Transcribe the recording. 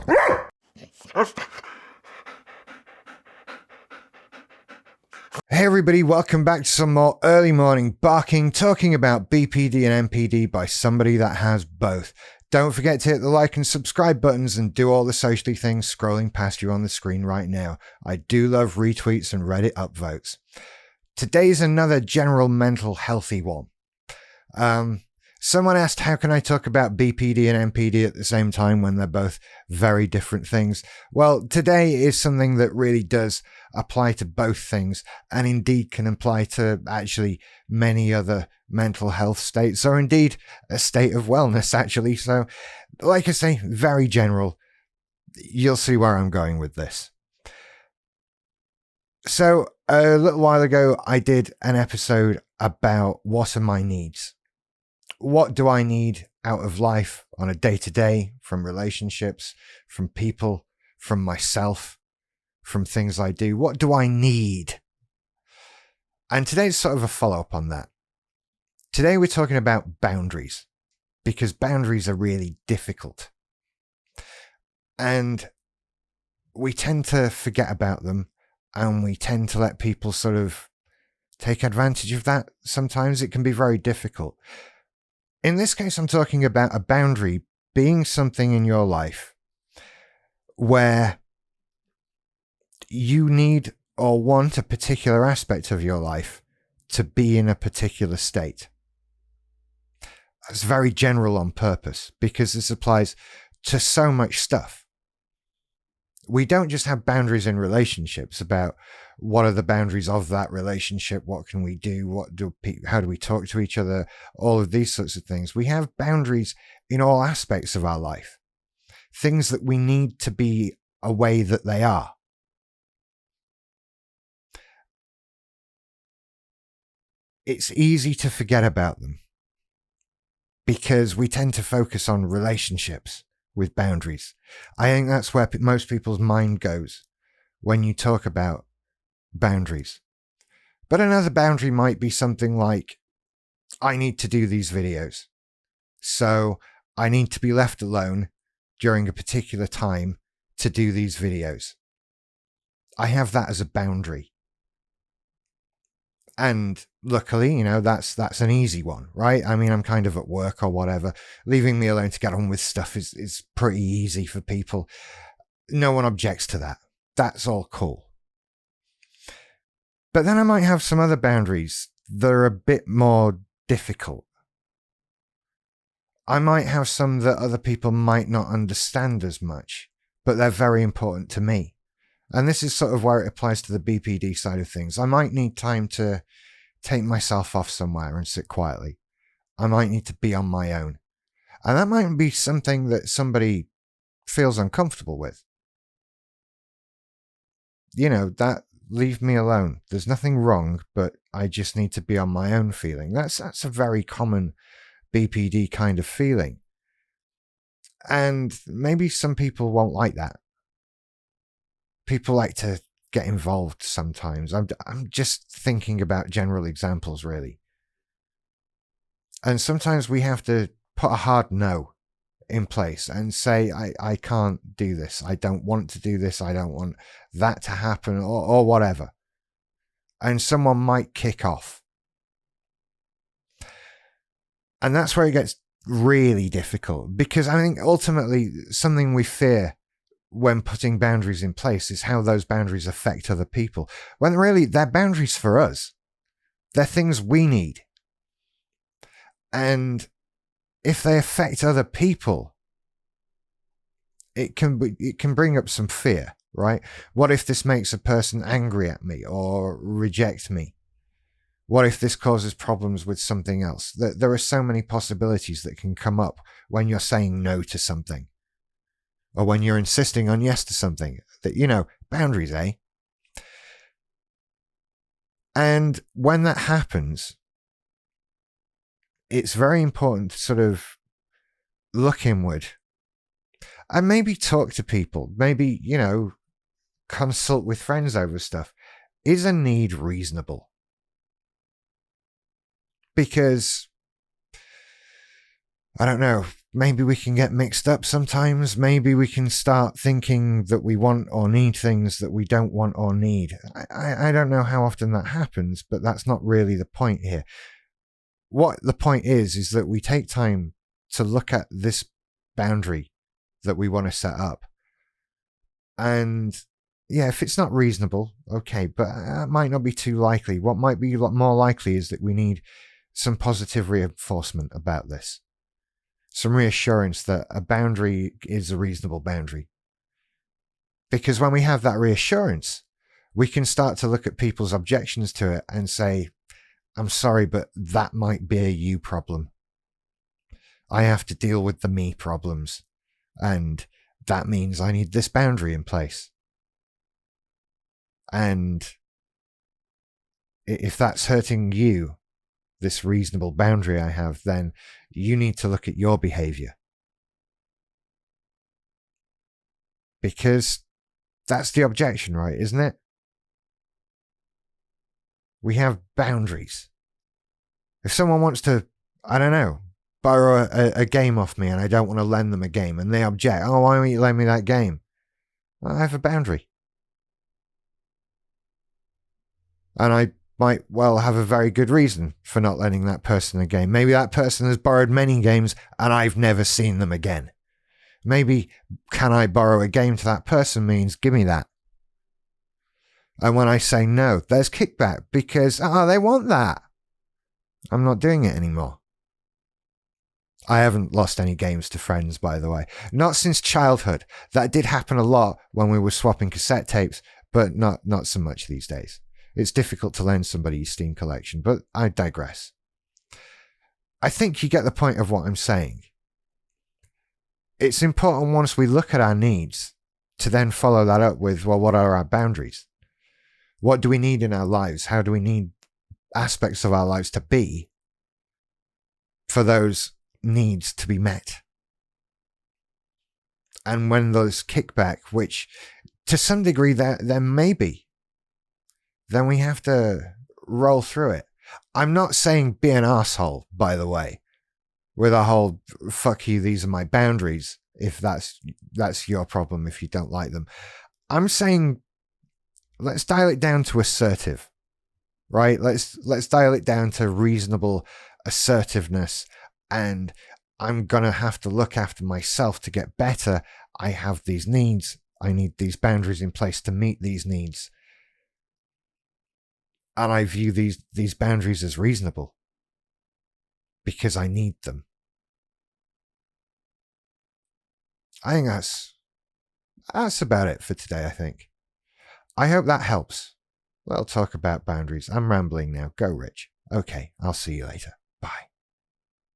Hey everybody, welcome back to some more early morning barking, talking about BPD and NPD by somebody that has both. Don't forget to hit the like and subscribe buttons and do all the socially things scrolling past you on the screen right now. I do love retweets and Reddit upvotes. Today's another general mental healthy one. Someone asked, how can I talk about BPD and NPD at the same time when they're both very different things? Well, today is something that really does apply to both things, and indeed can apply to actually many other mental health states, or indeed a state of wellness, actually. So, like I say, very general. You'll see where I'm going with this. So, a little while ago, I did an episode about what are my needs. What do I need out of life on a day-to-day, from relationships, from people, from myself, from things I do? What do I need? And today's sort of a follow-up on that. Today we're talking about boundaries, because boundaries are really difficult. And we tend to forget about them, and we tend to let people sort of take advantage of that. Sometimes it can be very difficult. In this case, I'm talking about a boundary being something in your life where you need or want a particular aspect of your life to be in a particular state. That's very general on purpose, because this applies to so much stuff. We don't just have boundaries in relationships about what are the boundaries of that relationship, what can we do, how do we talk to each other, all of these sorts of things. We have boundaries in all aspects of our life, things that we need to be a way that they are. It's easy to forget about them because we tend to focus on relationships with boundaries. I think that's where most people's mind goes when you talk about boundaries. But another boundary might be something like, I need to do these videos, so I need to be left alone during a particular time to do these videos. I have that as a boundary. And luckily, that's an easy one, right? I mean, I'm kind of at work or whatever. Leaving me alone to get on with stuff is pretty easy for people. No one objects to that. That's all cool. But then I might have some other boundaries that are a bit more difficult. I might have some that other people might not understand as much, but they're very important to me. And this is sort of where it applies to the BPD side of things. I might need time to take myself off somewhere and sit quietly. I might need to be on my own. And that might be something that somebody feels uncomfortable with. That leave me alone. There's nothing wrong, but I just need to be on my own feeling. That's a very common BPD kind of feeling. And maybe some people won't like that. People like to get involved sometimes. I'm just thinking about general examples, really. And sometimes we have to put a hard no in place and say, I can't do this. I don't want to do this. I don't want that to happen, or whatever. And someone might kick off. And that's where it gets really difficult, because I think ultimately something we fear when putting boundaries in place is how those boundaries affect other people, when really they're boundaries for us. They're things we need. And if they affect other people, it can bring up some fear, right? What if this makes a person angry at me or reject me? What if this causes problems with something else? There are so many possibilities that can come up when you're saying no to something, or when you're insisting on yes to something. That, boundaries, eh? And when that happens, it's very important to sort of look inward and maybe talk to people. Maybe, consult with friends over stuff. Is a need reasonable? Because, I don't know, maybe we can get mixed up sometimes. Maybe we can start thinking that we want or need things that we don't want or need. I don't know how often that happens, but that's not really the point here. What the point is that we take time to look at this boundary that we want to set up. And yeah, if it's not reasonable, okay, but it might not be too likely. What might be a lot more likely is that we need some positive reinforcement about this. Some reassurance that a boundary is a reasonable boundary. Because when we have that reassurance, we can start to look at people's objections to it and say, I'm sorry, but that might be a you problem. I have to deal with the me problems. And that means I need this boundary in place. And if that's hurting you, this reasonable boundary I have, then you need to look at your behavior. Because that's the objection, right? Isn't it? We have boundaries. If someone wants to, I don't know, borrow a game off me and I don't want to lend them a game and they object, oh, why won't you lend me that game? I have a boundary. And I might well have a very good reason for not lending that person a game. Maybe that person has borrowed many games and I've never seen them again. Maybe can I borrow a game to that person means give me that. And when I say no, there's kickback because, they want that. I'm not doing it anymore. I haven't lost any games to friends, by the way. Not since childhood. That did happen a lot when we were swapping cassette tapes, but not so much these days. It's difficult to lend somebody your Steam collection, but I digress. I think you get the point of what I'm saying. It's important once we look at our needs to then follow that up with, well, what are our boundaries? What do we need in our lives? How do we need aspects of our lives to be for those needs to be met? And when those kickback, which to some degree there may be, then we have to roll through it. I'm not saying be an arsehole, by the way, with a whole fuck you, these are my boundaries, if that's your problem, if you don't like them. I'm saying let's dial it down to assertive, right? Let's dial it down to reasonable assertiveness, and I'm going to have to look after myself to get better. I have these needs. I need these boundaries in place to meet these needs. And I view these boundaries as reasonable because I need them. I think that's about it for today, I think. I hope that helps. We'll talk about boundaries. I'm rambling now. Go, Rich. Okay, I'll see you later. Bye.